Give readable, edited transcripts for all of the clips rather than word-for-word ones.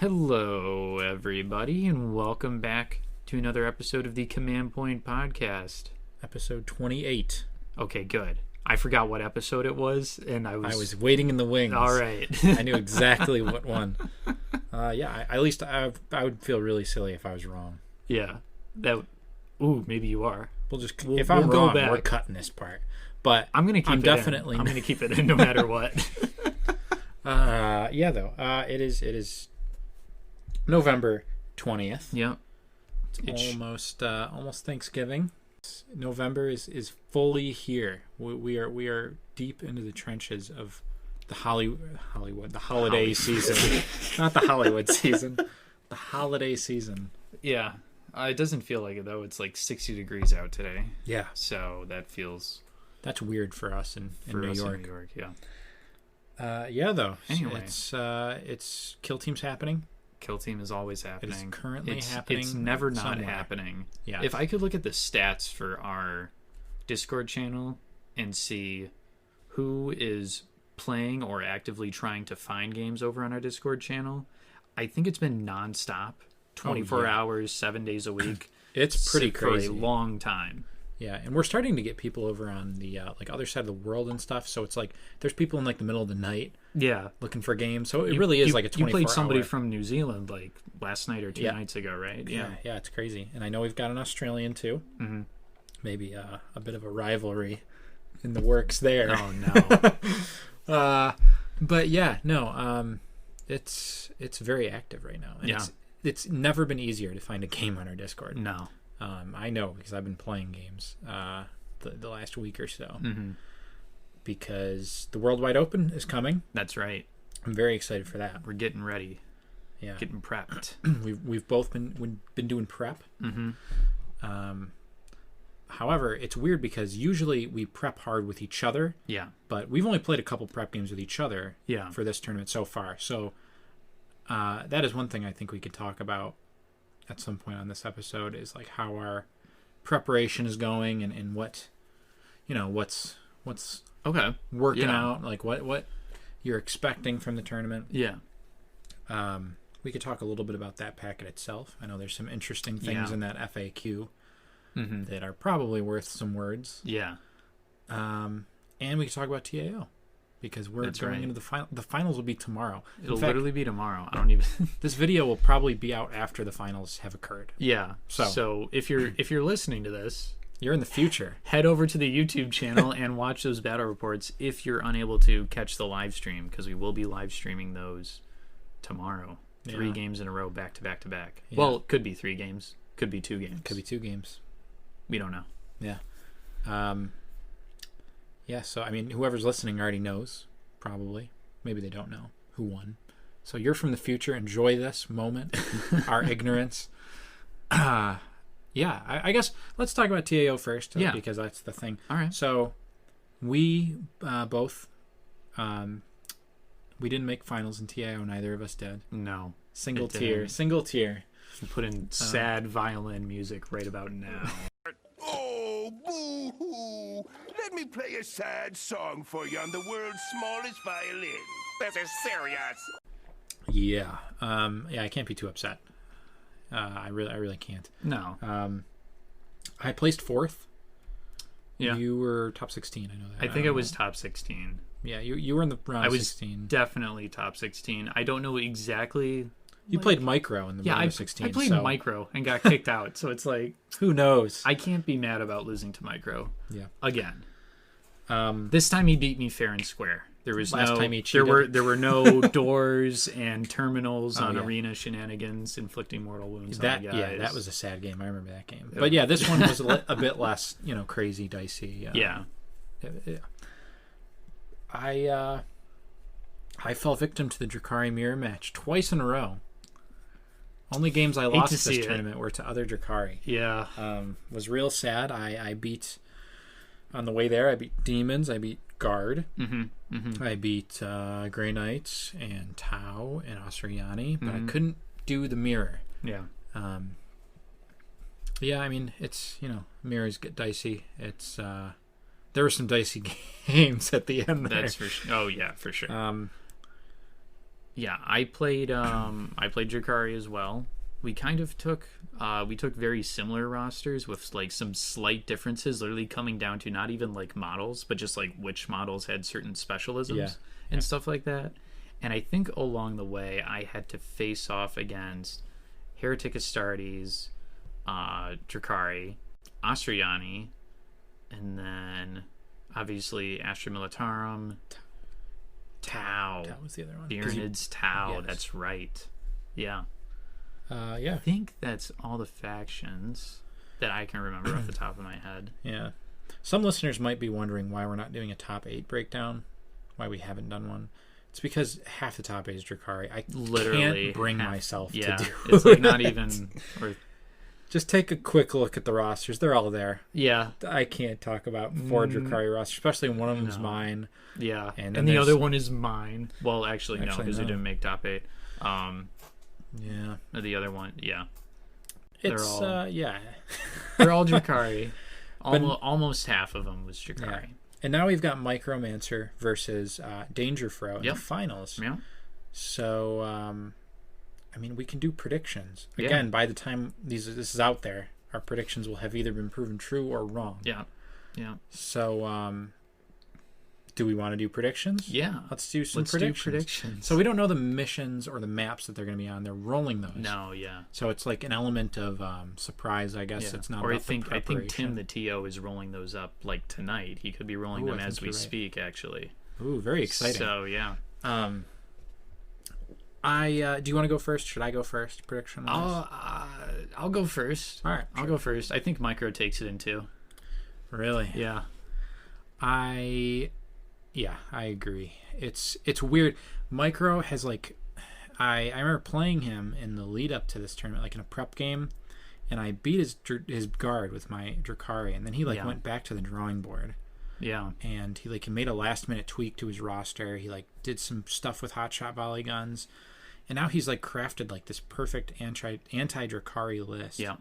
Hello, everybody, and welcome back to another episode of the Command Point Podcast. Episode 28. Okay, good. I forgot what episode it was, and I was waiting in the wings. All right. I knew exactly what one. At least I would feel really silly if I was wrong. Yeah. Maybe you are. If I'm wrong, we're cutting this part. But I'm going to keep I'm going to keep it in no matter what. It is November 20th. Yep. It's almost Thanksgiving. November is fully here. We are deep into the trenches of the the holiday season. Not the Hollywood season. The holiday season. Yeah. It doesn't feel like it, though. It's like 60 degrees out today. Yeah. So that feels... That's weird for us in New York. In New York, yeah. Anyway. It's Kill Team's happening. Kill Team is always happening. It's currently happening. It's never not somewhere. happening. Yeah. If I could look at the stats for our Discord channel and see who is playing or actively trying to find games over on our Discord channel, I think it's been nonstop, 24 hours, 7 days a week. It's pretty crazy. For a long time. Yeah, and we're starting to get people over on the other side of the world and stuff. So it's like there's people in like the middle of the night, looking for games. So it really is like a 24-hour. You played somebody from New Zealand like last night or two nights ago, right? Yeah, it's crazy. And I know we've got an Australian too. Mm-hmm. Maybe a bit of a rivalry in the works there. Oh no. But yeah, no. It's very active right now. And it's never been easier to find a game on our Discord. No. I know because I've been playing games the last week or so. Mm-hmm. Because the World Wide Open is coming. That's right. I'm very excited for that. We're getting ready. Yeah, getting prepped. we've both been doing prep. Mm-hmm. However, it's weird because usually we prep hard with each other. Yeah. But we've only played a couple prep games with each other. Yeah. For this tournament so far. So that is one thing I think we could talk about at some point on this episode is like how our preparation is going and what what's working out, like what you're expecting from the tournament. Yeah. We could talk a little bit about that packet itself. I know there's some interesting things in that FAQ that are probably worth some words. Yeah. And we could talk about TAO. Because we're going into the final. The finals will be tomorrow. It'll literally be tomorrow. I don't even. This video will probably be out after the finals have occurred. Yeah. So if you're listening to this, you're in the future. Head over to the YouTube channel and watch those battle reports. If you're unable to catch the live stream, because we will be live streaming those tomorrow. 3 games in a row, back to back to back. Yeah. Well, could be 3 games. Could be 2 games. Could be 2 games. We don't know. Yeah. Yeah, so, I mean, whoever's listening already knows, probably. Maybe they don't know who won. So you're from the future. Enjoy this moment, our ignorance. I guess let's talk about TAO first, because that's the thing. All right. So we both, we didn't make finals in TAO. Neither of us did. No. Single tier. We'll put in sad violin music right about now. Oh, boo-hoo! Let me play a sad song for you on the world's smallest violin. This is serious. Yeah. I can't be too upset. I really can't. No. I placed 4th. Yeah. You were top 16. I know that. I think I was top 16. Yeah, you were in the round of 16. I was definitely top 16. I don't know exactly. You played micro in the round of 16. I played micro and got kicked out. So it's like, who knows? I can't be mad about losing to micro. Yeah. Again. This time he beat me fair and square. There was time he cheated. There were no doors and terminals on arena shenanigans inflicting mortal wounds on the guys. Yeah, that was a sad game. I remember that game. But yeah, this one was a bit less, crazy, dicey. Yeah. I fell victim to the Drakari mirror match twice in a row. Only games I lost this tournament were to other Drakari. Yeah. Was real sad. I beat on the way there. I beat Demons. I beat Guard. Mm-hmm. Mm-hmm. I beat Grey Knights and Tau and Asuryani, but I couldn't do the mirror. Yeah. Yeah, I mean, it's, mirrors get dicey. It's there were some dicey games at the end there. That's for sure. Oh, yeah, for sure. Yeah, I played Drakari as well. We kind of took very similar rosters with like some slight differences, literally coming down to not even like models, but just like which models had certain specialisms and stuff like that. And I think along the way I had to face off against Heretic Astartes, Drakari, Astriani, and then obviously Astra Militarum, Tau. Tau was the other one. Tyranids Tau, yes. That's right. Yeah. Yeah. I think that's all the factions that I can remember off the top of my head. Yeah. Some listeners might be wondering why we're not doing a top 8 breakdown, why we haven't done one. It's because half the top 8 is Drakari. I literally can't bring myself to do it. It's like not even... Just take a quick look at the rosters. They're all there. Yeah. I can't talk about 4 Drakari rosters, especially one of them's mine. Yeah. And the other one is mine. Well, actually no, because it didn't make top 8. Yeah. The other one, yeah. It's, yeah. They're all Drakari. Almost half of them was Drakari. Yeah. And now we've got Micromancer versus Dangerfro in the finals. Yeah. So, I mean, we can do predictions. Again, by the time this is out there, our predictions will have either been proven true or wrong. Yeah. Yeah. So, do we want to do predictions? Yeah. Let's do some predictions. So we don't know the missions or the maps that they're going to be on. They're rolling those. No, yeah. So it's like an element of surprise, I guess. Yeah. It's not. Or I think Tim the TO is rolling those up like tonight. He could be rolling them as we speak, actually. Ooh, very exciting. So yeah. Do you want to go first? Should I go first? Prediction. I'll go first. All right, I'll go first. I think Micro takes it in 2. Really? Yeah. I agree. It's weird. Micro has like, I remember playing him in the lead up to this tournament, like in a prep game, and I beat his guard with my Drakari, and then he went back to the drawing board. Yeah. And he made a last minute tweak to his roster. He did some stuff with hotshot volley guns, and now he's crafted this perfect anti Drakari list. Yeah.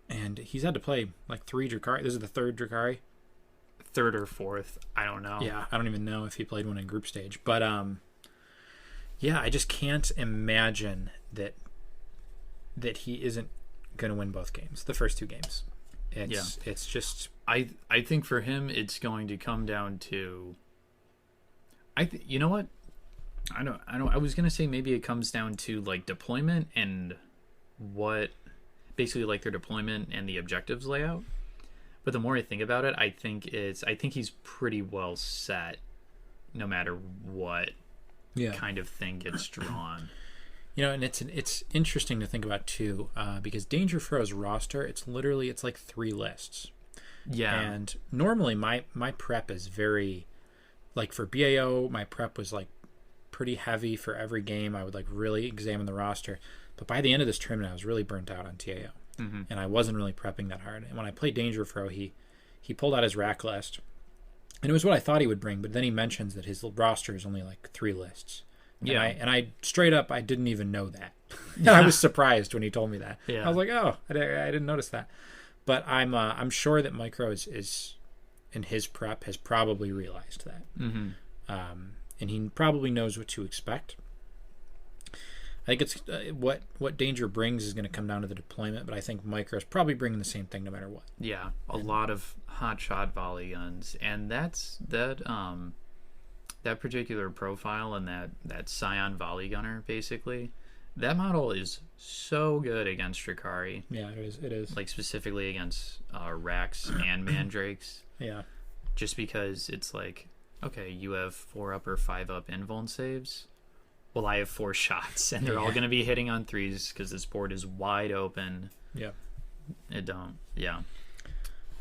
And he's had to play 3 Drakari. This is the 3rd Drakari. 3rd or 4th, I don't know. Yeah, I don't even know if he played one in group stage, but yeah, I just can't imagine that he isn't going to win both games, the first 2 games. It's just I think for him it's going to come down to you know what? I don't I was going to say maybe it comes down to deployment and what basically their deployment and the objectives layout. But the more I think about it, I think he's pretty well set, no matter what kind of thing gets drawn. And it's interesting to think about too, because Dangerfro's roster, it's 3 lists. Yeah. And normally my prep is very, for BAO, my prep was pretty heavy for every game. I would really examine the roster. But by the end of this tournament, I was really burnt out on TAO. Mm-hmm. And I wasn't really prepping that hard. And when I played Dangerfro, he pulled out his rack list. And it was what I thought he would bring, but then he mentions that his roster is only 3 lists. Yeah. And I straight up, I didn't even know that. And I was surprised when he told me that. Yeah. I was like, oh, I didn't notice that. But I'm sure that Micro is in his prep has probably realized that. Mm-hmm. And he probably knows what to expect. I think it's what Danger brings is going to come down to the deployment, but I think Micro's probably bringing the same thing no matter what. Yeah, a lot of hotshot volley guns, and that particular profile and that Scion volley gunner, basically, that model is so good against Drakari. Yeah, it is. Specifically against Rax and Mandrakes. Yeah. Just because it's okay, you have 4 up or 5 up invuln saves. Well, I have 4 shots, and they're all going to be hitting on 3s because this board is wide open. Yeah.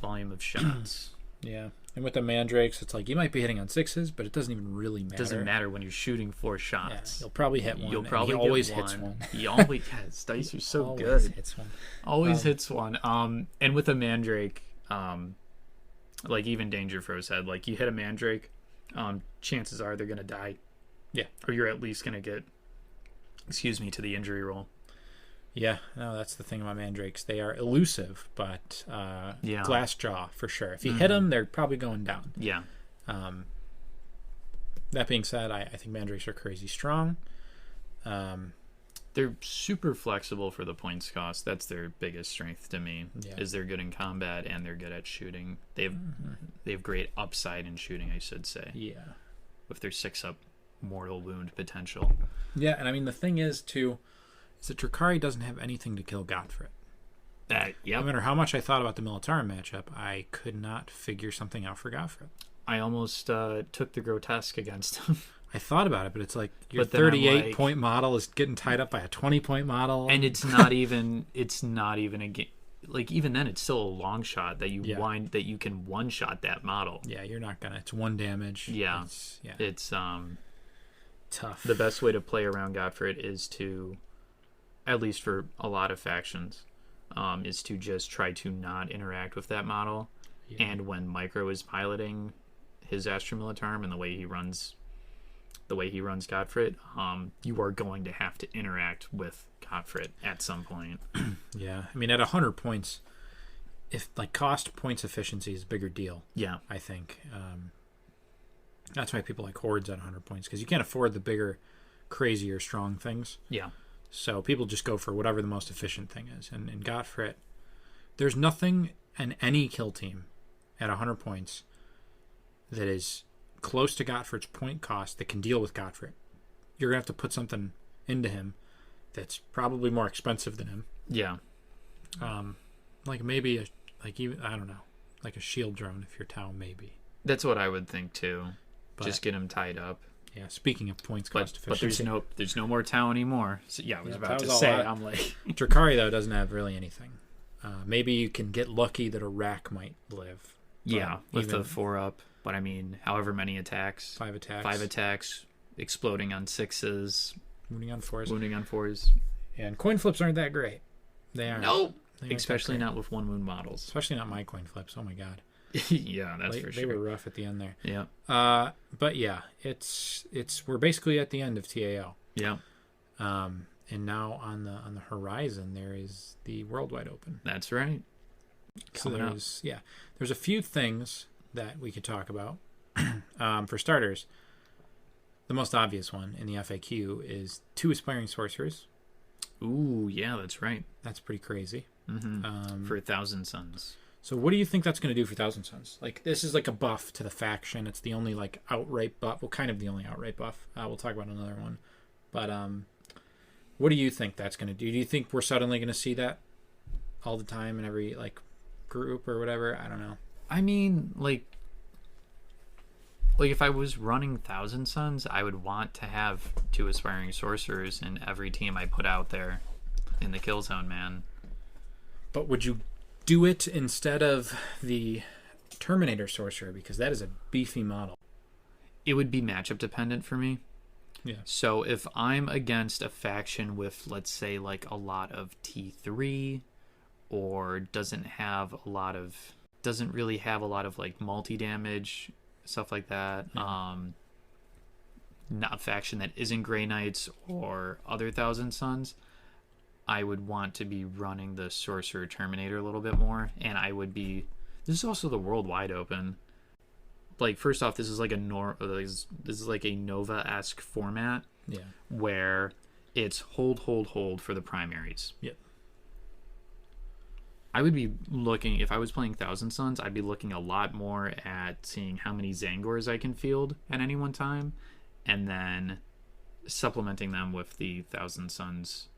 Volume of shots. Yeah. And with the Mandrakes, it's you might be hitting on 6s, but it doesn't even really matter. It doesn't matter when you're shooting 4 shots. Yeah, you'll probably hit one. You'll probably always hit hits one. He always his dice are so always good. Hits one. Always hits one. And with a Mandrake, even Dangerfro said, you hit a Mandrake, chances are they're gonna die. Yeah. Or you're at least gonna get to the injury roll. Yeah, no, that's the thing about Mandrakes. They are elusive, but glass jaw for sure. If you hit them, they're probably going down. Yeah. That being said, I think Mandrakes are crazy strong. They're super flexible for the points cost. That's their biggest strength to me. Yeah. Is they're good in combat and they're good at shooting. They have great upside in shooting, I should say. Yeah. With their 6-up mortal wound potential. Yeah, and I mean the thing is too, is that Drakari doesn't have anything to kill Godfrey. Yep. No matter how much I thought about the Militarum matchup, I could not figure something out for Godfrey. I almost took the Grotesque against him. I thought about it, but it's like your 38-point model is getting tied up by a 20-point model, and it's not even a game. Like even then, it's still a long shot that you can one shot that model. Yeah, you're not gonna. It's 1 damage. Yeah, it's tough. The best way to play around Godfrey is to, at least for a lot of factions, is to just try to not interact with that model. Yeah. And when Micro is piloting his Astra Militarum and the way he runs Godfrey, you are going to have to interact with Godfrey at some point. Yeah, I mean at 100 points, if like cost points efficiency is a bigger deal. Yeah, I think that's why people like Hordes at 100 points, because you can't afford the bigger, crazier, strong things. Yeah, so people just go for whatever the most efficient thing is. And in Godfrey, there's nothing in any kill team at 100 points that is close to Godfrey's point cost that can deal with Godfrey. You're gonna have to put something into him that's probably more expensive than him. Yeah. Like maybe I don't know, like a shield drone if you're Tau, maybe. That's what I would think too. But, just get him tied up. Yeah. Speaking of points cost efficiency, but there's no more Tau anymore. So, I was about to say, I'm like Drakari though doesn't have really anything. Maybe you can get lucky that a rack might live. Yeah, with the 4-up. But I mean, however many attacks. 5 attacks. 5 attacks, exploding on 6s. Wounding on 4s. Wounding on 4s. And coin flips aren't that great. They aren't. Nope. Especially not with 1 wound models. Especially not my coin flips. Oh my god. Yeah, that's for sure. They were rough at the end there. Yeah. But yeah, we're basically at the end of TAO. Yeah. And now on the horizon there is the Worldwide Open. That's right. So there's a few things that we could talk about. For starters, the most obvious one in the FAQ is 2 Aspiring Sorcerers. Ooh, yeah, that's right. That's pretty crazy. Mm-hmm. For 1,000 Suns. So what do you think that's going to do for 1,000 Suns? Like, this is like a buff to the faction. It's the only like outright buff. Well, kind of the only outright buff. We'll talk about another one. But what do you think that's going to do? Do you think we're suddenly going to see that all the time in every like group or whatever? I don't know. I mean, like if I was running 1,000 Suns, I would want to have 2 Aspiring Sorcerers in every team I put out there in the kill zone, man. But would you do it instead of the Terminator Sorcerer? Because that is a beefy model. It would be matchup dependent for me. Yeah. So if I'm against a faction with, let's say, like a lot of T3 or doesn't really have a lot of like multi-damage, stuff like that. Yeah. Not a faction that isn't Grey Knights or other 1,000 Suns, I would want to be running the Sorcerer Terminator a little bit more. And this is also the Worldwide Open. Like, first off, this is like a Nova-esque format. Yeah. Where it's hold for the primaries. Yep. I would be looking, if I was playing 1,000 Suns, I'd be looking a lot more at seeing how many Zangors I can field at any one time, and then supplementing them with the 1,000 Suns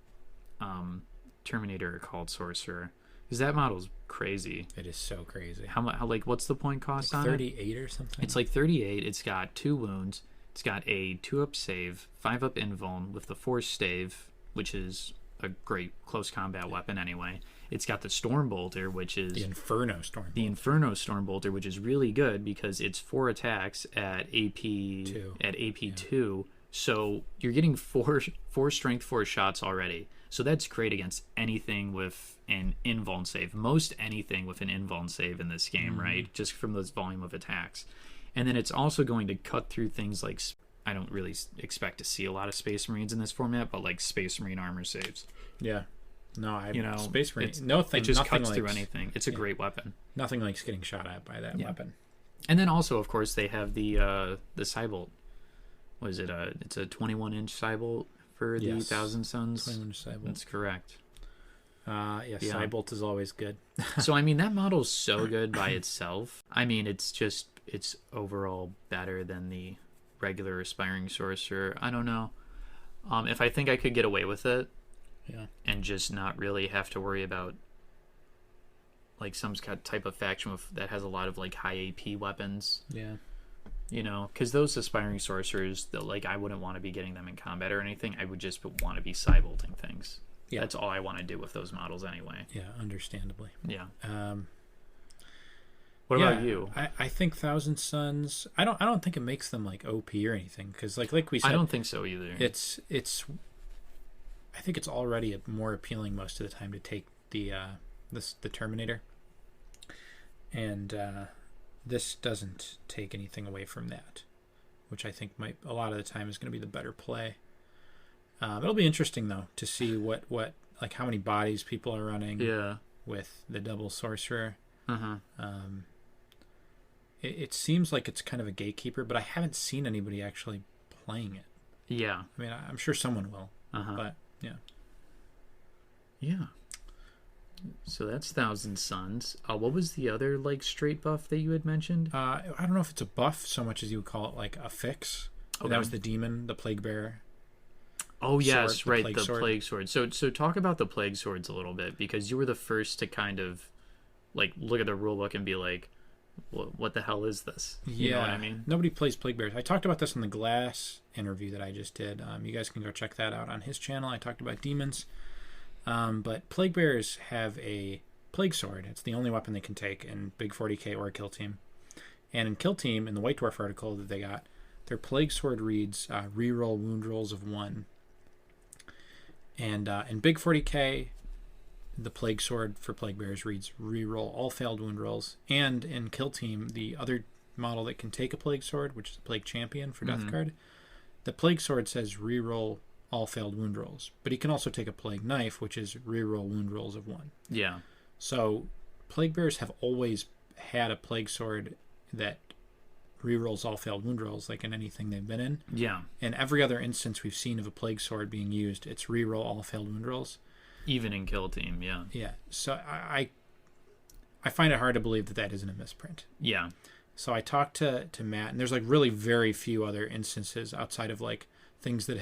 Terminator called Sorcerer. Because that model's crazy. It is so crazy. How like, what's the point cost like on 38 or something? It's like 38. It's got 2 wounds. It's got a 2-up save, 5-up invuln with the Force Stave, which is a great close combat weapon anyway. It's got the Storm Bolter, which is... The Inferno Storm Bolter. The Inferno Storm Bolter, which is really good because it's 4 attacks at AP 2. So you're getting 4 strength 4 shots already. So that's great against anything with an invuln save. Most anything with an invuln save in this game, right? Just from those volume of attacks. And then it's also going to cut through things like... I don't really expect to see a lot of Space Marines in this format, but like Space Marine armor saves. Yeah. No, Space Marine. It just cuts through anything. It's a great weapon. Nothing likes getting shot at by that weapon. And then also, of course, they have the Cybolt Was it it's a 21-inch Cybolt for the Thousand Suns? 21-inch Cybolt. That's correct. Yeah, Cybolt is always good. So, I mean, that model's so good by itself. I mean, it's overall better than the regular Aspiring Sorcerer. I don't know. If I think I could get away with it, and just not really have to worry about like some type of faction that has a lot of like high AP weapons. Yeah. You know, because those Aspiring Sorcerers, like, I wouldn't want to be getting them in combat or anything. I would just want to be Cybolting things. Yeah. That's all I want to do with those models anyway. Yeah, understandably. Yeah. What about you? I think Thousand Suns. I don't think it makes them like OP or anything, because like we said, I don't think so either. It's. I think it's already more appealing most of the time to take the Terminator, and this doesn't take anything away from that, which I think might a lot of the time is going to be the better play. It'll be interesting though to see what like how many bodies people are running. Yeah. With the double sorcerer. Uh-huh. It seems like it's kind of a gatekeeper, but I haven't seen anybody actually playing it. Yeah. I mean, I'm sure someone will. But yeah. Yeah. So that's Thousand Suns. What was the other like straight buff that you had mentioned? I don't know if it's a buff so much as you would call it like a fix. Okay. That was the demon, the plague bearer. Oh yes, sword, right, the plague sword. So talk about the plague swords a little bit, because you were the first to kind of like look at the rule book and be like, what the hell is this? You know what I mean? Nobody plays plague bearers. I talked about this in the Glass interview that I just did. You guys can go check that out on his channel. I talked about demons. But plague bearers have a plague sword. It's the only weapon they can take in Big 40k or Kill Team. And in Kill Team, in the White Dwarf article that they got, their plague sword reads reroll wound rolls of 1. And in Big 40k, the plague sword for plague bearers reads reroll all failed wound rolls. And in Kill Team, the other model that can take a plague sword, which is the plague champion for Death Guard, the plague sword says reroll all failed wound rolls, but he can also take a plague knife, which is reroll wound rolls of 1. Yeah. So plague bearers have always had a plague sword that rerolls all failed wound rolls, like in anything they've been in. Yeah. And every other instance we've seen of a plague sword being used, it's reroll all failed wound rolls. Even in Kill Team, yeah. Yeah. So I find it hard to believe that isn't a misprint. Yeah. So I talked to Matt, and there's like really very few other instances outside of like things that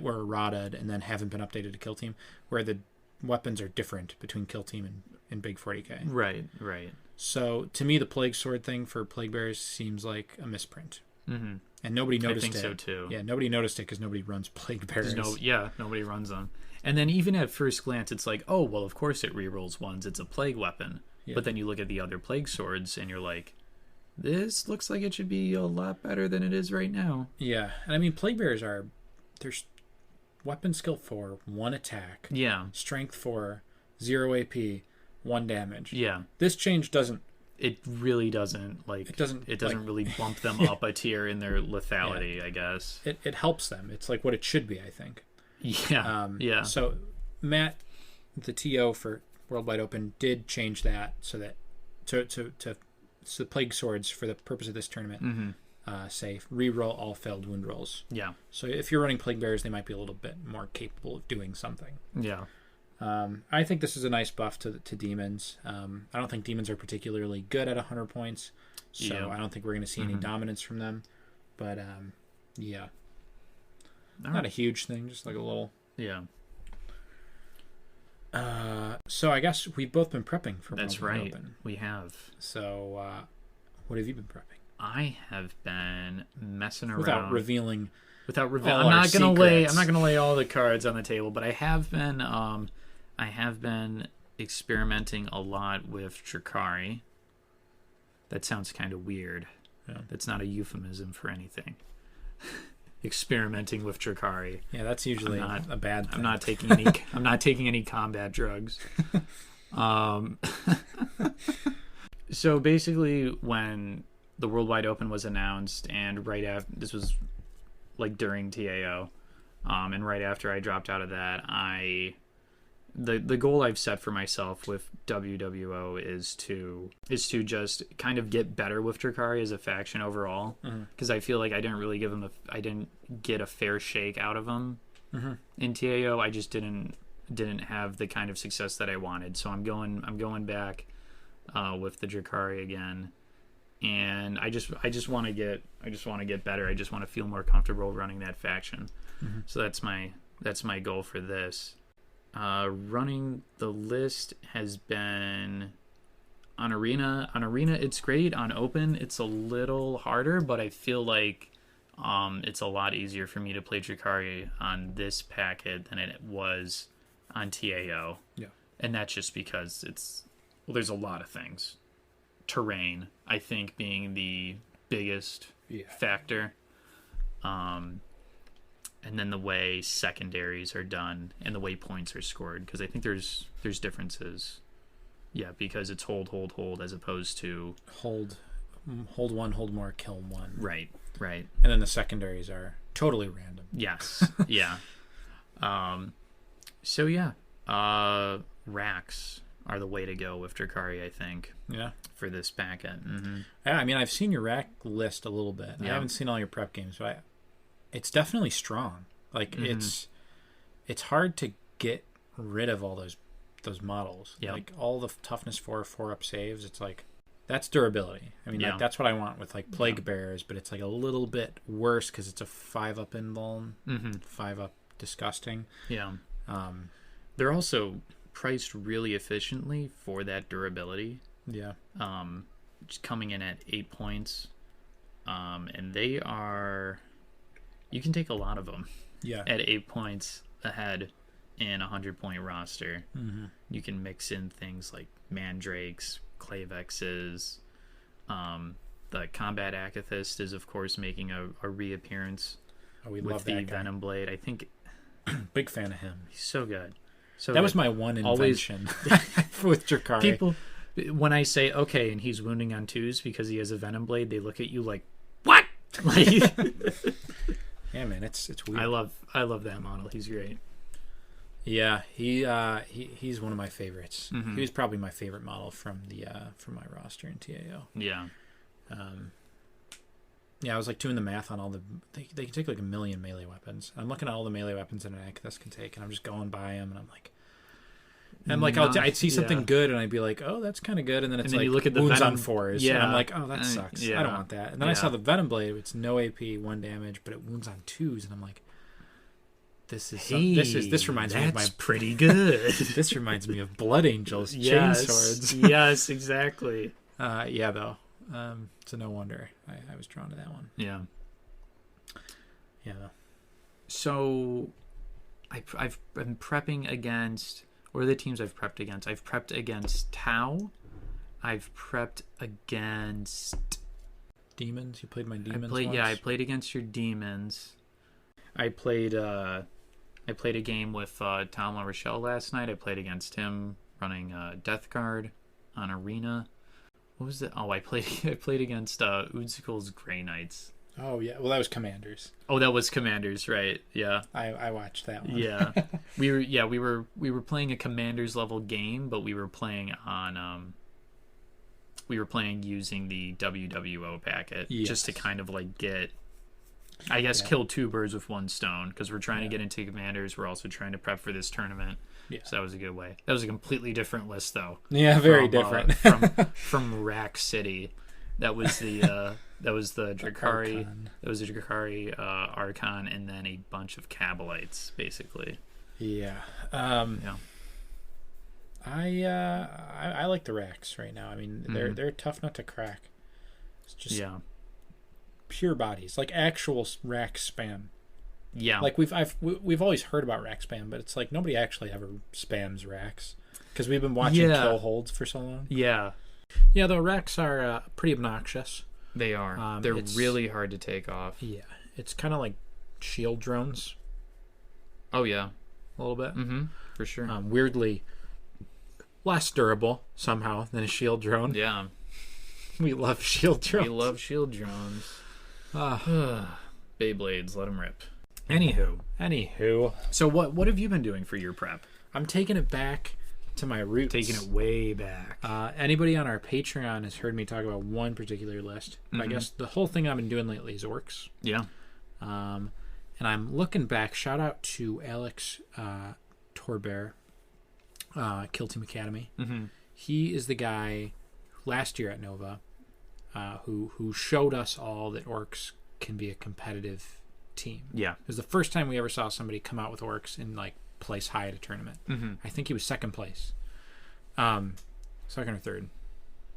were errataed and then haven't been updated to Kill Team, where the weapons are different between Kill Team and Big 40k. Right, right. So to me, the plague sword thing for plague bearers seems like a misprint. Mm-hmm. And nobody noticed it. I think so too. Yeah, nobody noticed it because nobody runs plague bearers. Nobody runs them. And then even at first glance, it's like, oh, well, of course it rerolls ones. It's a plague weapon. Yeah. But then you look at the other plague swords and you're like, this looks like it should be a lot better than it is right now. Yeah. And I mean, plague bearers there's weapon skill 4, 1 attack. Yeah. Strength 4, 0 AP, 1 damage. Yeah. This change doesn't. It really doesn't, like... It doesn't really bump them up a tier in their lethality, I guess. It helps them. It's like what it should be, I think. Yeah. Yeah. So Matt, the TO for Worldwide Open, did change that so that so the plague swords for the purpose of this tournament say reroll all failed wound rolls. Yeah. So if you're running plague bearers, they might be a little bit more capable of doing something. Yeah. I think this is a nice buff to demons. I don't think demons are particularly good at 100 points, so I don't think we're going to see any dominance from them. But yeah. Not a huge thing, just like a little. Yeah. So I guess we've both been prepping for That's right. Open. We have. So what have you been prepping? I have been messing around without revealing. I'm not gonna lay all the cards on the table, but I have been experimenting a lot with Drakari. That sounds kind of weird. Yeah. That's not a euphemism for anything. Experimenting with Drakari. Yeah, that's usually a bad thing. I'm not taking any combat drugs. So basically, when the Worldwide Open was announced, and right after, this was like during TAO, and right after I dropped out of that, I the goal I've set for myself with WWO is to just kind of get better with Drakari as a faction overall, because I feel like I didn't really give him I didn't get a fair shake out of him in TAO. I just didn't have the kind of success that I wanted. So I'm going back with the Drakari again, and I just want to get better. I just want to feel more comfortable running that faction. So that's my goal for this. Running the list has been on Arena. On Arena, it's great. On Open, it's a little harder, but I feel like it's a lot easier for me to play Drakari on this packet than it was on TAO. Yeah. And that's just because there's a lot of things. Terrain, I think, being the biggest factor. And then the way secondaries are done and the way points are scored, because I think there's differences. Yeah, because it's hold as opposed to hold one, hold more, kill one. Right. And then the secondaries are totally random. Yes. Yeah. So yeah, racks are the way to go with Drakari, I think. Yeah. For this packet. Yeah, I mean, I've seen your rack list a little bit. Yeah. I haven't seen all your prep games, but it's definitely strong. Like it's hard to get rid of all those models. Yep. Like all the toughness 4/4 saves. It's like that's durability. I mean, like, that's what I want with like Plague Bears, but it's like a little bit worse because it's a 5-up invuln, 5-up disgusting. Yeah. They're also priced really efficiently for that durability. Yeah. Just coming in at 8 points, and they are. You can take a lot of them. Yeah. At 8 points ahead in a 100-point roster. You can mix in things like Mandrakes, Clavexes. The Combat Akathist is, of course, making a reappearance with the Venom Blade. I think. Big fan of him. He's so good. That was my one invention with Drakari. People, when I say, okay, and he's wounding on 2s because he has a Venom Blade, they look at you like, what? Like. Yeah, man, it's weird. I love that model. He's great. Yeah, he's one of my favorites. He was probably my favorite model from my roster in TAO. Yeah. Yeah, I was like doing the math on all they can take like 1 million melee weapons. I'm looking at all the melee weapons that an Akathist can take, and I'm just going by them, and I'm like, I'd see something good, and I'd be like, oh, that's kind of good, and then it's like, you look at the wounds on 4s, and I'm like, oh, that sucks. I don't want that. And then I saw the Venom Blade. It's no AP, 1 damage, but it wounds on 2s, and I'm like, this reminds me of my pretty good. This reminds me of Blood Angels chainswords. Yes, exactly. Yeah, though. So no wonder I was drawn to that one. Yeah. Yeah. So I've been prepping against. What are the teams I've prepped against? I've prepped against Tau. I've prepped against Demons. You played my Demons. I played against your Demons. I played a game with Tom La Rochelle last night. I played against him running Death Guard on Arena. What was it? Oh, I played against Udzikal's Grey Knights. Oh yeah, well that was Commanders. Oh, that was Commanders, right? Yeah. I watched that one. Yeah. we were playing a Commanders level game, but we were playing on using the WWO packet just to kind of like get kill 2 birds with 1 stone, because we're trying to get into Commanders. We're also trying to prep for this tournament. Yeah. So that was a good way. That was a completely different list though. Yeah, very different. from Rack City. That was the Drakari. Archon. That was the Drakari Archon, and then a bunch of Kabalites, basically. Yeah. Yeah. I like the racks right now. I mean, they're a tough nut to crack. It's just pure bodies, like actual rack spam. Yeah. Like we've always heard about rack spam, but it's like nobody actually ever spams racks because we've been watching kill holds for so long. Yeah. Yeah, the racks are pretty obnoxious. They are. They're really hard to take off. Yeah. It's kind of like shield drones. Oh, yeah. A little bit. Mm-hmm. For sure. Weirdly less durable somehow than a shield drone. Yeah. We love shield drones. We love shield drones. Beyblades, let them rip. Anywho. So what have you been doing for your prep? I'm taking it back to my roots. Taking it way back. Anybody on our Patreon has heard me talk about one particular list. But I guess the whole thing I've been doing lately is orcs. Yeah. And I'm looking back. Shout out to Alex Torbear, Kill Team Academy. Mm-hmm. He is the guy last year at Nova who showed us all that orcs can be a competitive team. Yeah. It was the first time we ever saw somebody come out with orcs and like place high at a tournament. Mm-hmm. I think he was second place. Second or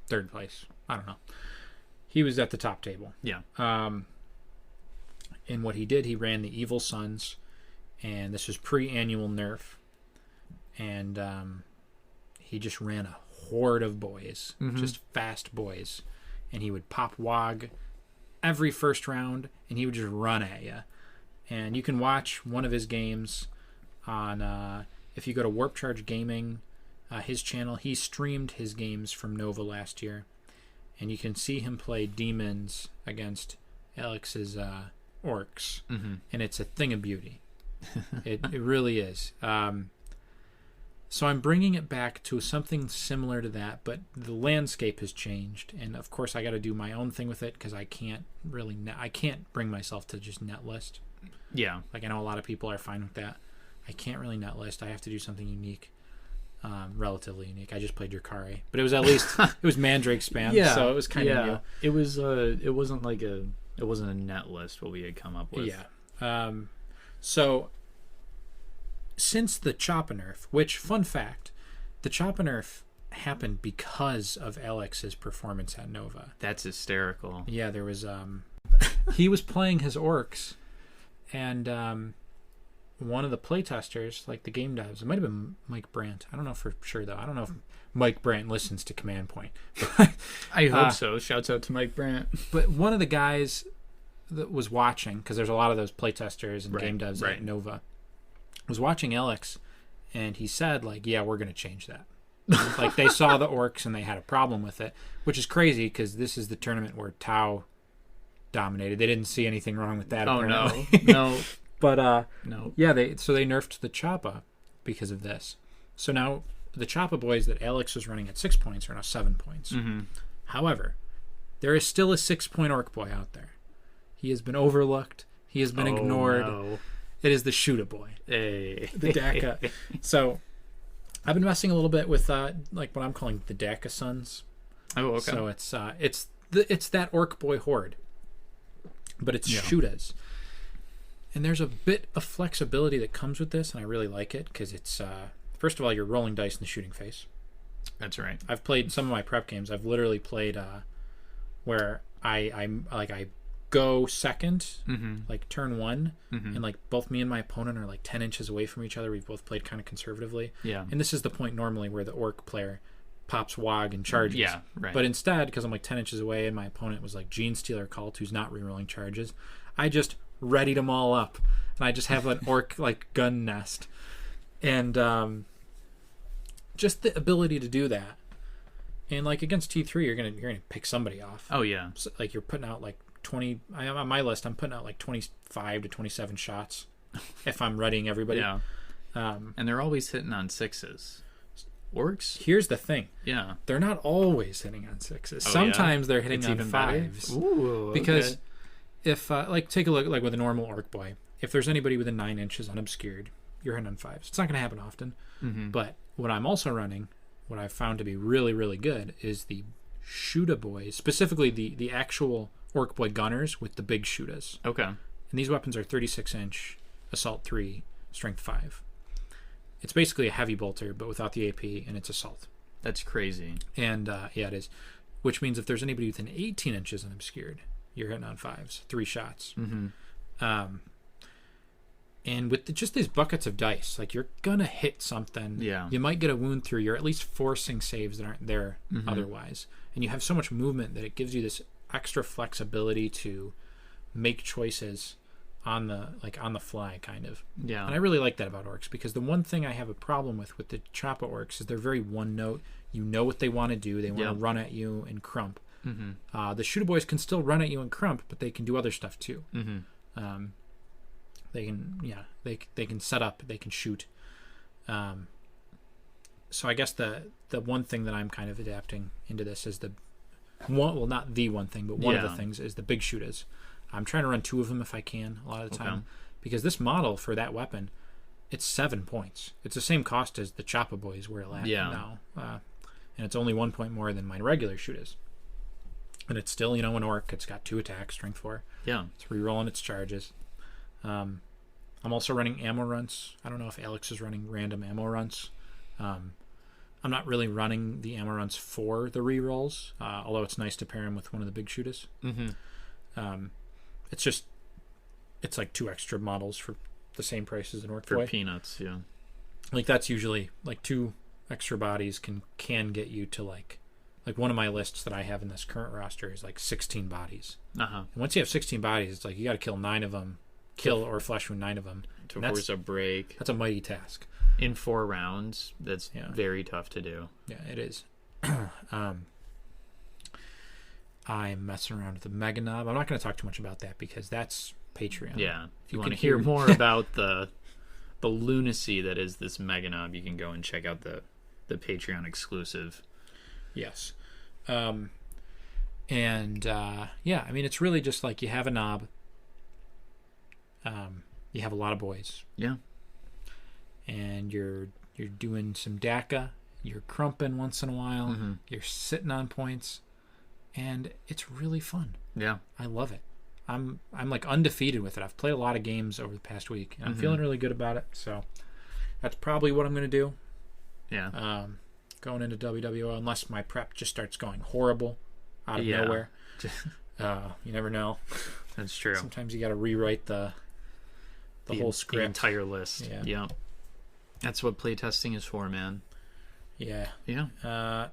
third place. I don't know. He was at the top table. Yeah. And what he did, he ran the Evil Sons, and this was pre-annual nerf, and he just ran a horde of boys, just fast boys, and he would pop Wog every first round, and he would just run at you. And you can watch one of his games on, if you go to Warp Charge Gaming, his channel, he streamed his games from Nova last year, and you can see him play demons against Alex's orcs, and it's a thing of beauty. It really is. So I'm bringing it back to something similar to that, but the landscape has changed, and of course I got to do my own thing with it because I can't really I can't bring myself to just net list. Yeah, like I know a lot of people are fine with that. I can't really net list. I have to do something unique, relatively unique. I just played Dracari, but it was at least it was Mandrake spam, so it was kind of new. It was it wasn't a net list what we had come up with. Yeah. So since the Choppa nerf, which fun fact, the Choppa nerf happened because of Alex's performance at Nova. That's hysterical. Yeah, there was he was playing his orcs, and one of the playtesters, like the game devs, it might have been Mike Brandt. I don't know for sure though. I don't know if Mike Brandt listens to Command Point. I hope so. Shouts out to Mike Brandt. But one of the guys that was watching, because there's a lot of those playtesters and game devs at Nova, was watching Alex, and he said, like, yeah, we're going to change that. Like, they saw the orcs and they had a problem with it, which is crazy because this is the tournament where Tau dominated. They didn't see anything wrong with that. Oh, apparently. no. But, no. Yeah, they nerfed the Choppa because of this. So now the Choppa boys that Alex was running at 6 points are now 7 points. Mm-hmm. However, there is still a 6-point orc boy out there. He has been overlooked. He has been ignored. No. It is the Shooter boy. Hey. The Daka. So I've been messing a little bit with like what I'm calling the Daka Sons. Oh, okay. So it's that orc boy horde, but it's Shootas. And there's a bit of flexibility that comes with this, and I really like it because it's first of all, you're rolling dice in the shooting phase. That's right. I've played some of my prep games. I've literally played where I go second, like turn one, and like both me and my opponent are like 10 inches away from each other. We've both played kind of conservatively. Yeah. And this is the point normally where the orc player pops Wog and charges. Yeah, right. But instead, because I'm like 10 inches away and my opponent was like Gene Stealer Cult, who's not rerolling charges, I just readied them all up. And I just have an orc like gun nest. And just the ability to do that. And like against T3, you're gonna pick somebody off. Oh yeah. So, like you're putting out like 20. On my list, I'm putting out like 25 to 27 shots if I'm readying everybody. Yeah. And they're always hitting on sixes. Orcs? Here's the thing. Yeah. They're not always hitting on sixes. Oh, sometimes they're hitting on fives. Better? Ooh, because if like take a look like with a normal orc boy, if there's anybody within 9 inches unobscured, you're hitting on fives. It's not going to happen often. But what I'm also running, what I've found to be really, really good is the Shoota boys, specifically the actual orc boy gunners with the big Shootas. Okay. And these weapons are 36-inch, assault 3, strength 5. It's basically a heavy bolter, but without the AP, and it's assault. That's crazy. And yeah, it is. Which means if there's anybody within 18 inches unobscured, you're hitting on fives, 3 shots. And with just these buckets of dice, like you're gonna hit something. Yeah. You might get a wound through. You're at least forcing saves that aren't there otherwise. And you have so much movement that it gives you this extra flexibility to make choices on the fly, kind of. Yeah. And I really like that about orcs, because the one thing I have a problem with the Choppa orcs is they're very one note. You know what they want to do. They want to run at you and crump. The Shooter boys can still run at you and crump, but they can do other stuff too. They can set up, they can shoot. so I guess the one thing that I'm kind of adapting into this is the one, well, not the one thing, but one of the things is the big shooters. I'm trying to run 2 of them if I can a lot of the time, because this model for that weapon, it's 7 points. It's the same cost as the Choppa Boys were at now, and it's only 1 point more than my regular shooters. And it's still, an orc. It's got 2 attacks, strength 4. Yeah, it's rerolling its charges. I'm also running ammo runs. I don't know if Alex is running random ammo runs. I'm not really running the ammo runs for the rerolls, although it's nice to pair them with one of the big shooters. It's like 2 extra models for the same price as an orc for boy. Peanuts. Yeah, like that's usually like 2 extra bodies can get you to like one of my lists that I have in this current roster is like 16 bodies. And once you have 16 bodies, it's like you got to kill 9 of them, or flesh wound 9 of them to force a break. That's a mighty task. In 4 rounds, that's very tough to do. Yeah, it is. I'm messing around with the Mega Knob. I'm not going to talk too much about that because that's Patreon. Yeah, if you want to hear more about the lunacy that is this Mega Knob, you can go and check out the Patreon exclusive. Yes. Yeah, I mean, it's really just like you have a knob. You have a lot of boys. Yeah. And you're doing some DACA, you're crumping once in a while, you're sitting on points, and it's really fun. Yeah. I love it. I'm like undefeated with it. I've played a lot of games over the past week, and I'm feeling really good about it. So that's probably what I'm going to do. Yeah. Going into WWO, unless my prep just starts going horrible out of nowhere. You never know. That's true. Sometimes you got to rewrite the whole script. The entire list. Yeah. That's what playtesting is for, man. Yeah. Yeah.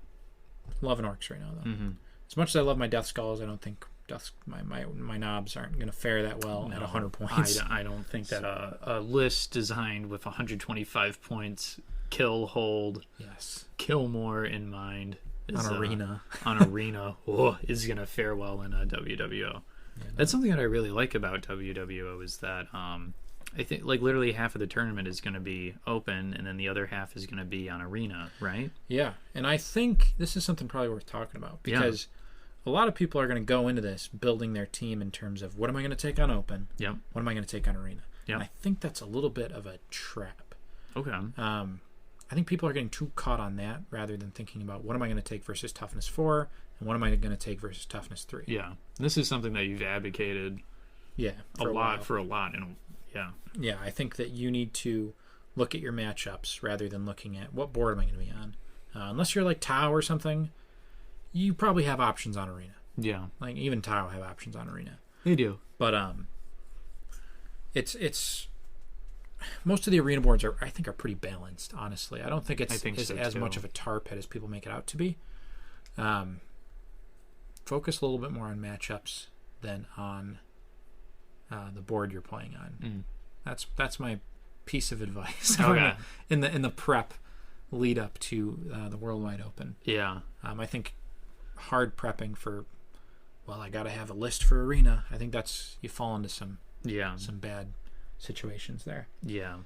Loving orcs right now, though. As much as I love my Death Skulls, I don't think my knobs aren't going to fare that well at 100 points. I don't think that a list designed with 125 points, kill, hold, kill more in mind is, on arena. Is going to fare well in a WWO. That's something that I really like about WWO is that I think like literally half of the tournament is going to be open and then the other half is going to be on arena, right? Yeah, and I think this is something probably worth talking about because a lot of people are going to go into this building their team in terms of what am I going to take on open? Yep. What am I going to take on arena? Yep. And I think that's a little bit of a trap. Okay. I think people are getting too caught on that rather than thinking about what am I going to take versus toughness 4 and what am I going to take versus toughness 3. Yeah. This is something that you've advocated for a lot. Yeah, I think that you need to look at your matchups rather than looking at what board am I going to be on. Unless you're like Tau or something, you probably have options on arena. Yeah. Like even Tau have options on arena. They do. But it's most of the arena boards are pretty balanced, honestly. I don't think it's as much of a tar pit as people make it out to be. Focus a little bit more on matchups than on the board you're playing on. That's my piece of advice. Okay. in the prep lead up to the Worldwide Open. Yeah. I think hard prepping for I got to have a list for arena. I think that's you fall into some bad situations there. Yeah.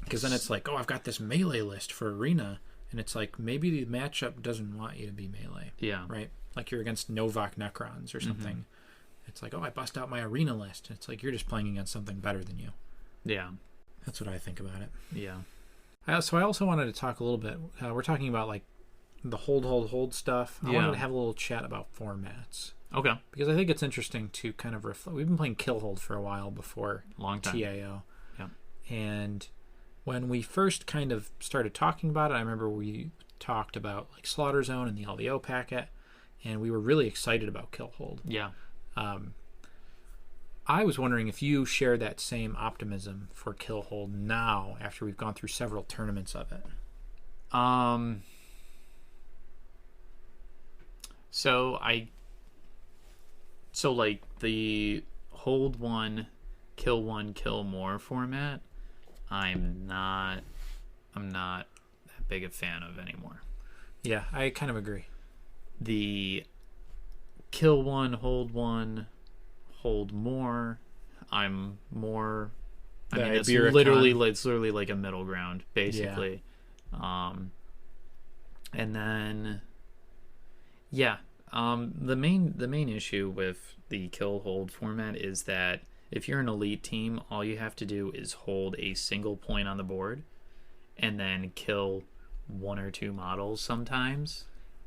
Because then it's like, I've got this melee list for arena, and it's like maybe the matchup doesn't want you to be melee. Yeah. Right? Like you're against Novak Necrons or something. It's like, I bust out my arena list. It's like you're just playing against something better than you. Yeah. That's what I think about it. Yeah. So I also wanted to talk a little bit. We're talking about like the hold stuff. I wanted to have a little chat about formats. Okay. Because I think it's interesting to kind of reflect. We've been playing kill hold for a while before long time. TAO. Yeah. And when we first kind of started talking about it, I remember we talked about like Slaughter Zone and the LVO packet, and we were really excited about kill hold. Yeah. I was wondering if you share that same optimism for kill hold now after we've gone through several tournaments of it. So like the hold one, kill more format, I'm not that big a fan of anymore. Yeah, I kind of agree. The kill one, hold more, I'm more I mean, it's literally like a middle ground, basically. Yeah. And then, yeah, the main issue with the kill hold format is that if you're an elite team, all you have to do is hold a single point on the board, and then kill 1 or 2 models sometimes,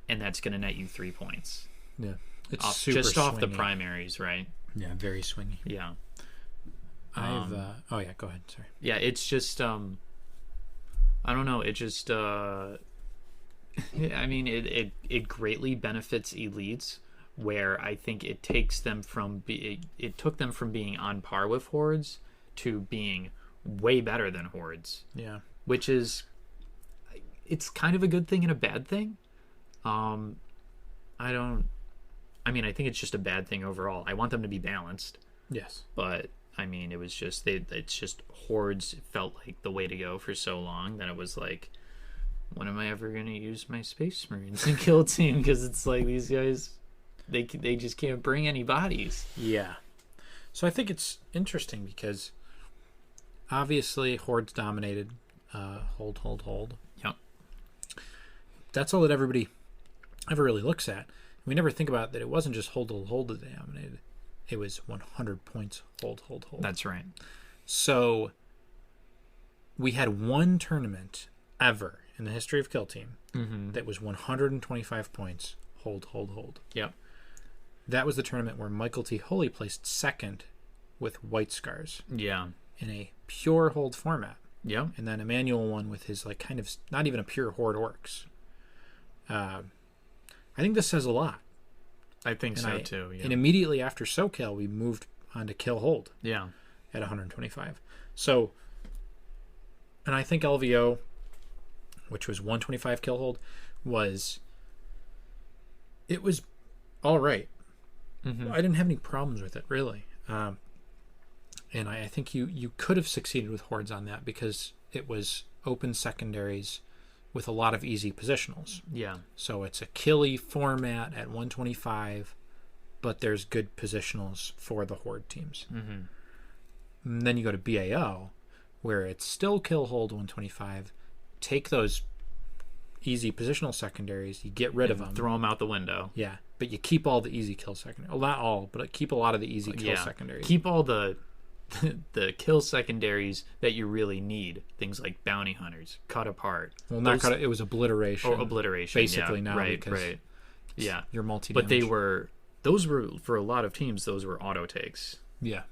and that's going to net you 3 points. Yeah, it's super just swingy. Off the primaries, right? Yeah, very swingy. Yeah. Oh yeah, go ahead. Sorry. Yeah, it's just I don't know. It just I mean, it greatly benefits elites, where I think it takes them from it took them from being on par with hordes to being way better than hordes. Yeah, which is it's kind of a good thing and a bad thing. I mean, I think it's just a bad thing overall. I want them to be balanced. Yes, but I mean, it was just it's just hordes felt like the way to go for so long that it was like, when am I ever going to use my Space Marines and kill team? Because it's like these guys, they just can't bring any bodies. Yeah. So I think it's interesting because obviously hordes dominated. Hold. Yep. That's all that everybody ever really looks at. We never think about that it wasn't just hold that they dominated. It was 100 points, hold. That's right. So we had one tournament ever in the history of Kill Team that was 125 points, hold. Yep. That was the tournament where Michael T. Holy placed second with White Scars. Yeah. In a pure hold format. Yep. And then Emmanuel won with his like kind of not even a pure horde orcs. I think this says a lot. I think so too. Yeah. And immediately after SoCal, we moved on to kill hold. Yeah. At 125. So, and I think LVO, which was 125 kill hold, was all right. Mm-hmm. I didn't have any problems with it really. And I think you could have succeeded with hordes on that because it was open secondaries with a lot of easy positionals. Yeah. So it's a killy format at 125, but there's good positionals for the horde teams. Mm-hmm. And then you go to BAO, where it's still kill hold 125. Take those easy positional secondaries, you get rid of them. Throw them out the window. Yeah, but you keep all the easy kill secondaries. Well, not all, but keep a lot of the easy kill secondaries. Keep all the kill secondaries that you really need. Things like bounty hunters, cut apart. Well, not cut. It was obliteration. Or obliteration, basically now. Right. Yeah, you're multi. But those were for a lot of teams. Those were auto takes. Yeah.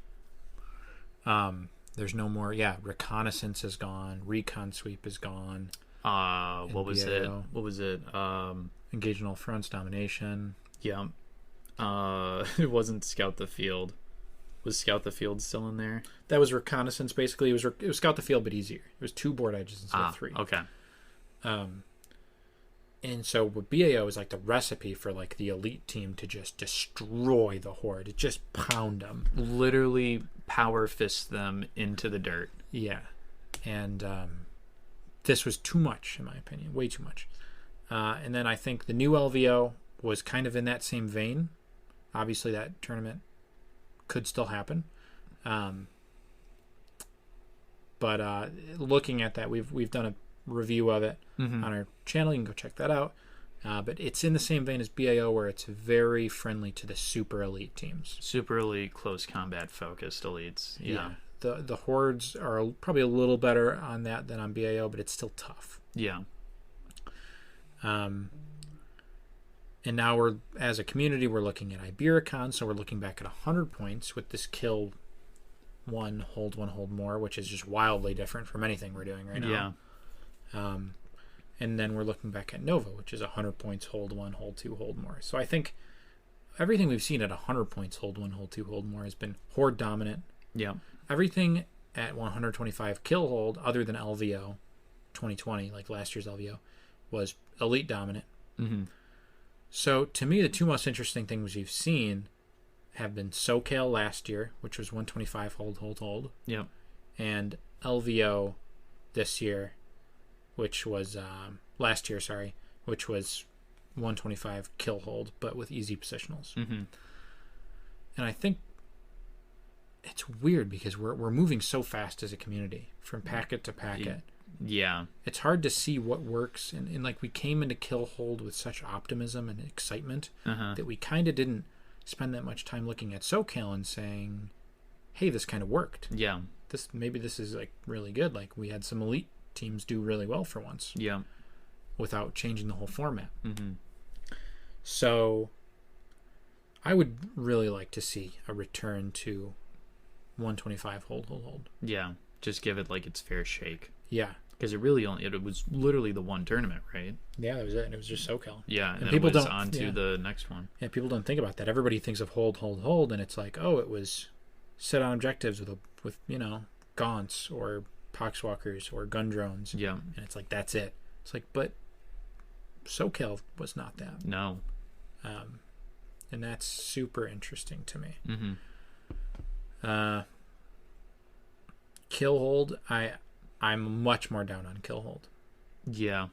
There's no more. Yeah, reconnaissance is gone. Recon sweep is gone. What was it? Engage in all fronts, domination. Yeah. It wasn't scout the field. Was Scout the Field still in there? That was reconnaissance. Basically, it was Scout the Field, but easier. It was 2 board edges instead of 3. Okay. And so what BAO is like the recipe for like the elite team to just destroy the horde. It just pound them. Literally power fist them into the dirt. Yeah. And this was too much, in my opinion. Way too much. And then I think the new LVO was kind of in that same vein. Obviously, that tournament could still happen, but looking at that, we've done a review of it on our channel. You can go check that out. But it's in the same vein as BAO, where it's very friendly to the super elite teams. Super elite, close combat focused elites. Yeah. The hordes are probably a little better on that than on BAO, but it's still tough. Yeah. And now we're, as a community, we're looking at Ibericon, so we're looking back at 100 points with this kill 1, hold more, which is just wildly different from anything we're doing right now. Yeah. And then we're looking back at Nova, which is 100 points, hold 1, hold 2, hold more. So I think everything we've seen at 100 points, hold 1, hold 2, hold more, has been horde dominant. Yeah. Everything at 125 kill hold, other than LVO 2020, like last year's LVO, was elite dominant. Mm-hmm. So, to me, the 2 most interesting things you've seen have been SoCal last year, which was 125 hold. Yep. And LVO this year, which was last year, which was 125 kill hold, but with easy positionals. Mm-hmm. And I think it's weird because we're moving so fast as a community from packet to packet. Yeah. It's hard to see what works, and like we came into Kill Hold with such optimism and excitement that we kind of didn't spend that much time looking at SoCal and saying, hey, this kind of worked. Yeah. Maybe this is like really good. Like we had some elite teams do really well for once. Yeah. Without changing the whole format. Mm-hmm. So I would really like to see a return to 125 hold. Yeah. Just give it like its fair shake. Yeah. Because it was literally the one tournament, right? Yeah, that was it. And it was just SoCal. Yeah, and people don't on to the next one. Yeah, people don't think about that. Everybody thinks of hold, and it's like, oh, it was set on objectives with gaunts or poxwalkers or gun drones. Yeah. And it's like, that's it. It's like, but SoCal was not that. No. And that's super interesting to me. Mm-hmm. Kill Hold, I'm much more down on Kill Hold. Yeah.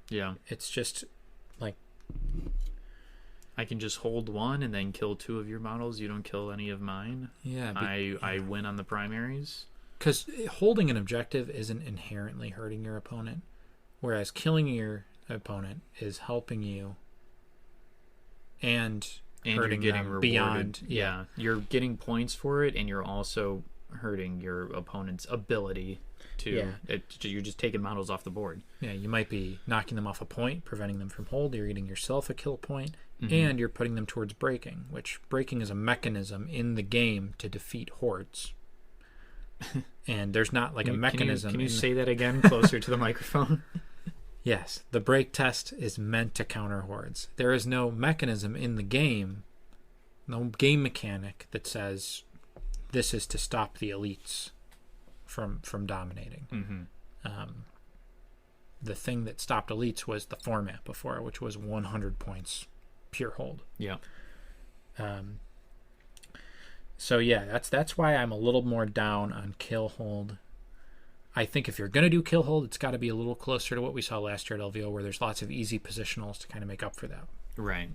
Yeah. It's just like I can just hold one and then kill two of your models. You don't kill any of mine. Yeah. I win on the primaries. Because holding an objective isn't inherently hurting your opponent, whereas killing your opponent is helping you and hurting you're getting them rewarded. Beyond. Yeah. You're getting points for it, and you're also hurting your opponent's ability to you're just taking models off the board. Yeah, you might be knocking them off a point, preventing them from hold. You're getting yourself a kill point, and you're putting them towards breaking, which breaking is a mechanism in the game to defeat hordes. And there's not like a mechanism. Can you say that again closer to the microphone? Yes, the break test is meant to counter hordes. There is no mechanism in the game, no game mechanic that says this is to stop the elites from dominating. The thing that stopped elites was the format before, which was 100 points pure hold. Yeah. So yeah, that's why I'm a little more down on Kill Hold. I think if you're going to do Kill Hold, it's got to be a little closer to what we saw last year at LVO, where there's lots of easy positionals to kind of make up for that. Right.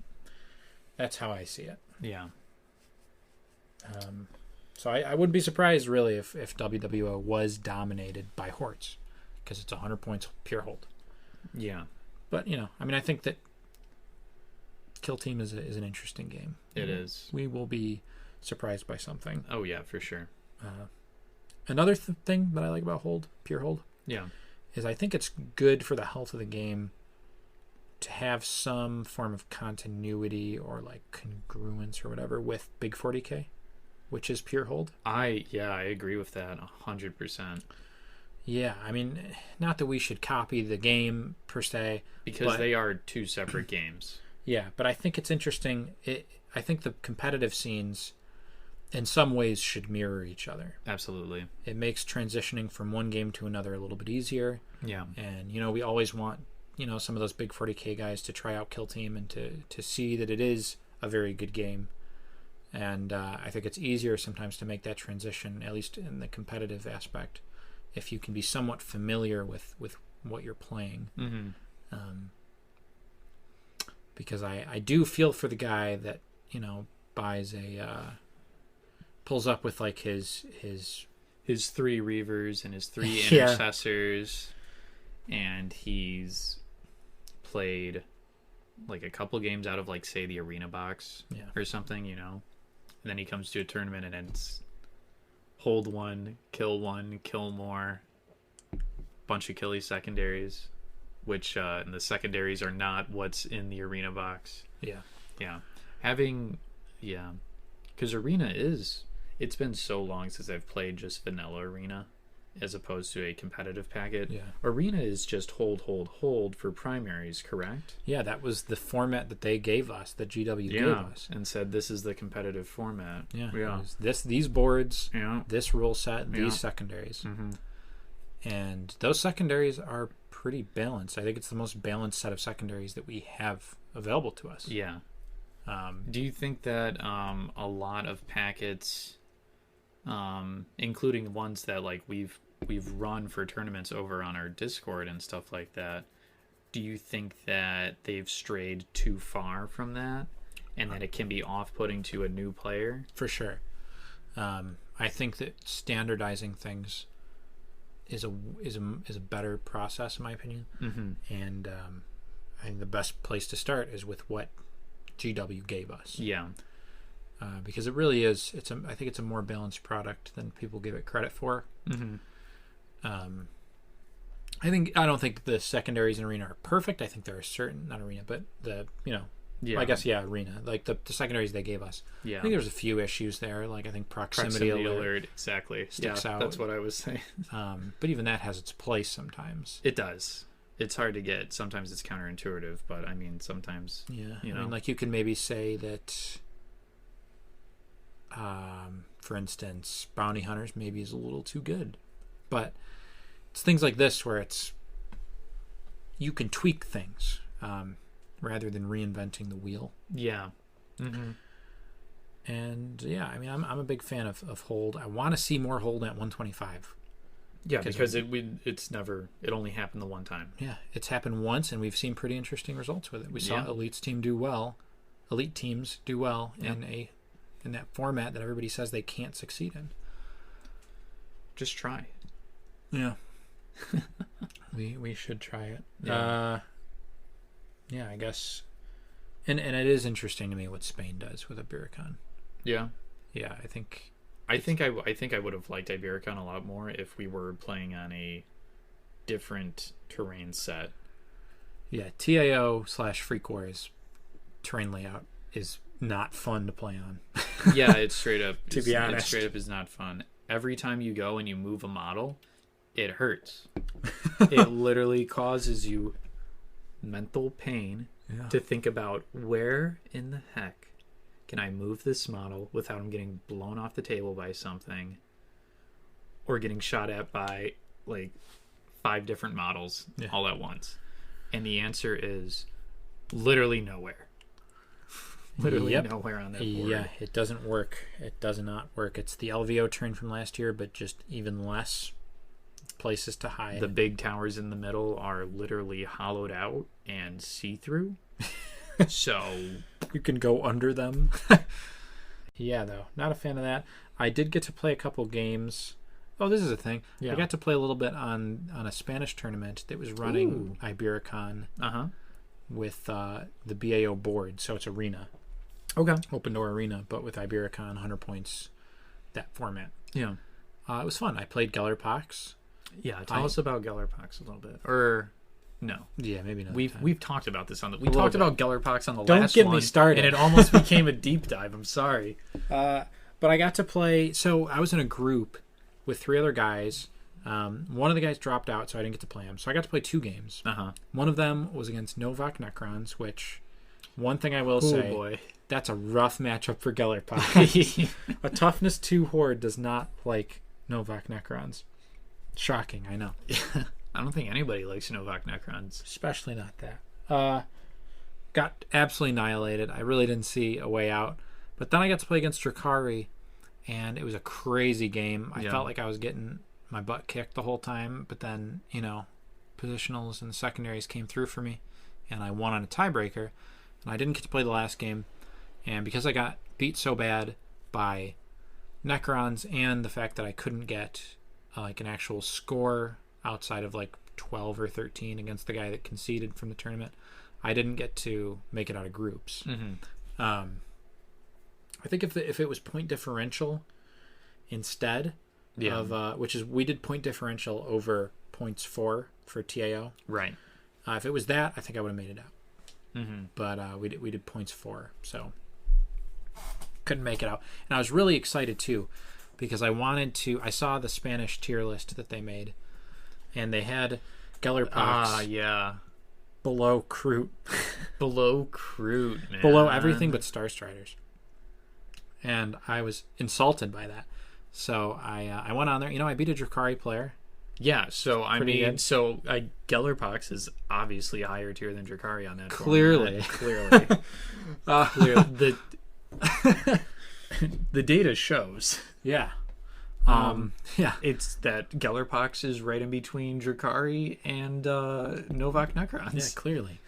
That's how I see it. Yeah. So I wouldn't be surprised, really, if WWO was dominated by hordes, because it's 100 points pure hold. Yeah. But, I think that Kill Team is an interesting game. It is. We will be surprised by something. Oh, yeah, for sure. Another thing that I like about pure hold, is I think it's good for the health of the game to have some form of continuity or like congruence or whatever with Big 40K, which is pure hold. I agree with that 100%. Yeah, not that we should copy the game per se, because they are two separate games. Yeah, but I think it's interesting. I think the competitive scenes in some ways should mirror each other. Absolutely. It makes transitioning from one game to another a little bit easier. Yeah. And, we always want, some of those big 40K guys to try out Kill Team and to see that it is a very good game. And I think it's easier sometimes to make that transition, at least in the competitive aspect, if you can be somewhat familiar with what you're playing. Because I do feel for the guy that, buys pulls up with like his 3 Reavers and his 3 Intercessors, and he's played like a couple games out of like, say, the Arena box or something, and then he comes to a tournament and it's hold 1, kill more, bunch of killy secondaries, which and the secondaries are not what's in the Arena box. Yeah. Because Arena it's been so long since I've played just vanilla Arena as opposed to a competitive packet. Yeah. Arena is just hold for primaries, correct? Yeah, that was the format that they gave us, that GW gave us. And said this is the competitive format. Yeah. These boards, this rule set, and these secondaries. And those secondaries are pretty balanced. I think it's the most balanced set of secondaries that we have available to us. Yeah. Do you think that a lot of packets, including ones that like we've run for tournaments over on our Discord and stuff like that, do you think that they've strayed too far from that, and that it can be off-putting to a new player? For sure. I think that standardizing things is a better process, in my opinion. Mm-hmm. And I think the best place to start is with what GW gave us. Yeah. Because it really is. I think it's a more balanced product than people give it credit for. Mm-hmm. I don't think the secondaries in Arena are perfect. I think there are not Arena, but I guess Arena, like the secondaries they gave us. Yeah. I think there's a few issues there. Like I think proximity alert exactly sticks out. That's what I was saying. But even that has its place sometimes. It does. It's hard to get. Sometimes it's counterintuitive, but I mean, sometimes. Yeah. I mean, like you can maybe say that. For instance, bounty hunters maybe is a little too good, but it's things like this where you can tweak things rather than reinventing the wheel. Yeah. Mm-hmm. And I mean, I'm a big fan of hold. I want to see more hold at 125. Yeah, because it only happened the one time. Yeah, it's happened once, and we've seen pretty interesting results with it. We saw elite teams do well in that format that everybody says they can't succeed in. Just try. Yeah. we should try it. I guess. And it is interesting to me what Spain does with Ibiricon. Yeah. Yeah, I think I would have liked Ibiricon a lot more if we were playing on a different terrain set. Yeah, TAO/Freak Wars terrain layout is not fun to play on. Yeah, it's straight up. To be honest, it straight up is not fun. Every time you go and you move a model, it hurts. It literally causes you mental pain to think about where in the heck can I move this model without him getting blown off the table by something or getting shot at by like 5 different models all at once. And the answer is literally nowhere. Literally nowhere on that board. Yeah, it doesn't work. It does not work. It's the LVO terrain from last year, but just even less places to hide. The big towers in the middle are literally hollowed out and see-through. So you can go under them. Yeah, though. Not a fan of that. I did get to play a couple games. Oh, this is a thing. Yeah. I got to play a little bit on a Spanish tournament that was running Ibiricon with the BAO board. So it's Arena. Okay. Open door Arena, but with Ibiricon, 100 points, that format. Yeah. It was fun. I played Gellerpox. Yeah, tell us about Gellerpox a little bit. Or no. Yeah, maybe not. We've talked about this on the... We talked about Gellerpox on the last one. Don't get me started. And it almost became a deep dive. I'm sorry. But I got to play... So I was in a group with 3 other guys. One of the guys dropped out, so I didn't get to play him. So I got to play 2 games. One of them was against Novak Necrons, which... One thing I will say... Boy. That's a rough matchup for Gellerpox. A toughness 2 horde does not like Novak Necrons. Shocking, I know. I don't think anybody likes Novak Necrons. Especially not that. Got absolutely annihilated. I really didn't see a way out. But then I got to play against Drakari, and it was a crazy game. I felt like I was getting my butt kicked the whole time, but then, positionals and secondaries came through for me, and I won on a tiebreaker. And I didn't get to play the last game. And because I got beat so bad by Necrons and the fact that I couldn't get an actual score outside of 12 or 13 against the guy that conceded from the tournament, I didn't get to make it out of groups. I think if it was point differential instead of which is we did point differential over points for TAO. Right. If it was that, I think I would have made it out. But we did points 4, so couldn't make it out. And I was really excited too, because I saw the Spanish tier list that they made, and they had Gellerpox below Kroot. Below Kroot, man. Below everything but Star Striders. And I was insulted by that. So I went on there. I beat a Drakari player. Yeah, so Gellerpox is obviously a higher tier than Drakari on that. Clearly. Clearly. The data shows. Yeah. It's that Gellerpox is right in between Drakari and Novak Necrons. Yeah, clearly.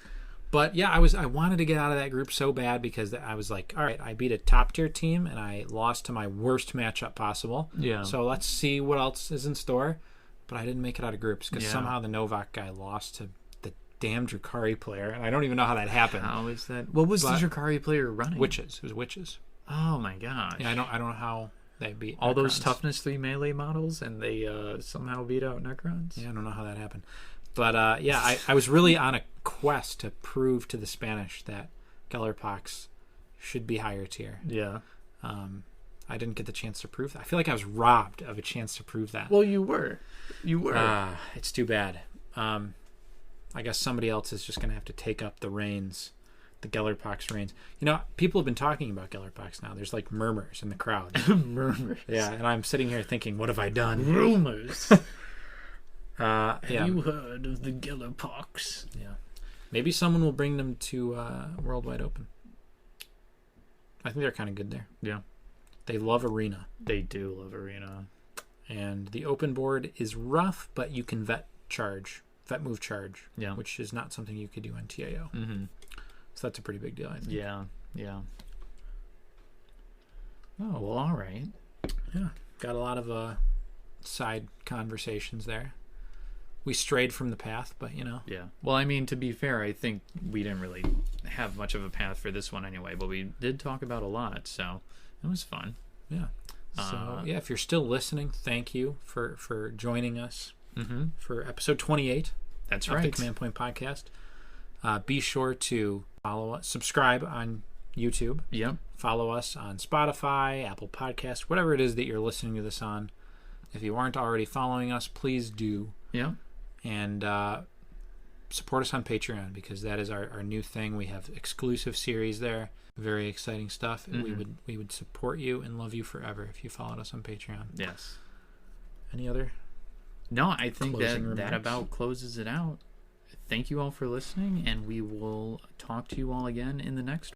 But yeah, I wanted to get out of that group so bad because I was like, all right, I beat a top tier team and I lost to my worst matchup possible. Yeah. So let's see what else is in store. But I didn't make it out of groups because somehow the Novak guy lost to the damn Drukari player, and I don't even know how that happened. How is that? What was the Drukari player running? Witches. It was witches. Oh my gosh. Yeah, I don't know how they beat all Necrons. Those toughness 3 melee models, and they somehow beat out Necrons. Yeah, I don't know how that happened. But I was really on a quest to prove to the Spanish that Gellerpox should be higher tier. Yeah. I didn't get the chance to prove that. I feel like I was robbed of a chance to prove that. Well, you were. It's too bad. I guess somebody else is just going to have to take up the reins, the Gellerpox reins. You know, people have been talking about Gellerpox now. There's like murmurs in the crowd. Murmurs. Yeah, and I'm sitting here thinking, what have I done? Rumors. Have you heard of the Gellerpox? Yeah. Maybe someone will bring them to Worldwide Open. I think they're kind of good there. Yeah. They love Arena. They do love Arena. And the open board is rough, but you can vet move charge, which is not something you could do on TAO. Mm-hmm. So that's a pretty big deal, I think. Yeah. Oh, well, all right. Yeah. Got a lot of side conversations there. We strayed from the path, but Yeah. Well, I mean, to be fair, I think we didn't really have much of a path for this one anyway, but we did talk about a lot, so it was fun. Yeah. So, if you're still listening, thank you for joining us for episode 28. That's of right. The Command Point Podcast. Be sure to follow us, subscribe on YouTube. Yep. Follow us on Spotify, Apple Podcasts, whatever it is that you're listening to this on. If you aren't already following us, please do. Yeah. And support us on Patreon because that is our new thing. We have exclusive series there. Very exciting stuff. Mm-hmm. We would support you and love you forever if you followed us on Patreon. Yes. Any other? No, I think that about closes it out. Thank you all for listening, and we will talk to you all again in the next